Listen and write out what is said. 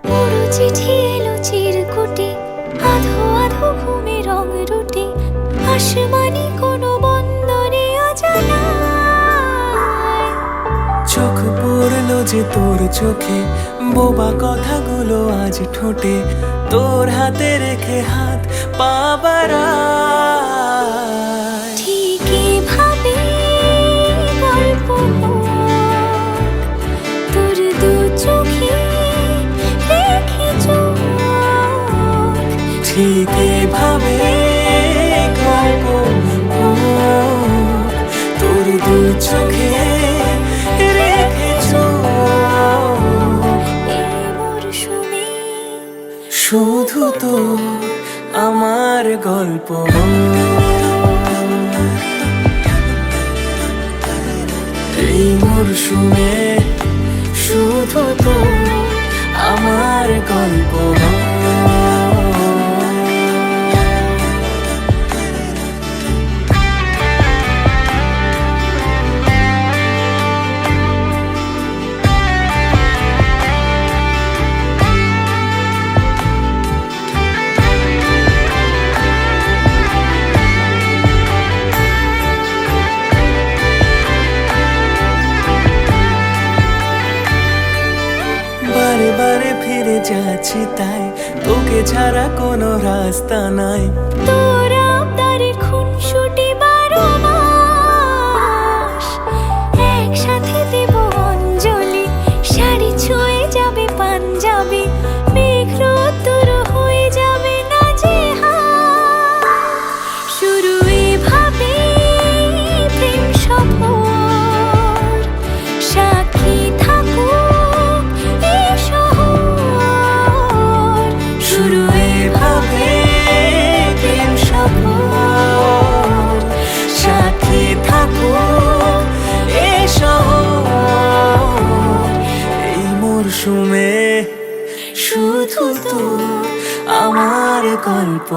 পুরো চিঠি এলো চিরকুটে, আধো আধো ঘুমে রং রুটে, আসমানি কোনো বন্দরে অজানায়। চোখ পড়লো যে তোর চোখে, বোবা কথাগুলো আজ ঠোঁটে, তোর হাতে রেখে হাত পা বাড়ায়। ঠিকই ভাবে গল্প তোর দু চোখে রেখে চোখ, ঠিক এভাবে গল্প তোর দু চোখে রেখে চোখ। এই মরশুমে শুধু তো আমার গল্প, এই মরশুমে শুধু তো আমার গল্প। বারে বারে ফিরে যাচ্ছি তাই, তোকে ছাড়া কোনো রাস্তা নাই। তোর আবদারে খুনসুটি 12 মাস, একসাথে দেব অঞ্জলি, শাড়ি ছুঁয়ে যাবে পাঞ্জাবি, মেঘ রোদ্দুর হয়ে যাবে নাজেহাল। শুরু এভাবে প্রেম সফর, সাক্ষী থাকুক এই শহর। শুরু এভাবে প্রেম সফর, সাথী থাকুক এ শহর। এই মরশুমে শুধু তো আমার গল্প।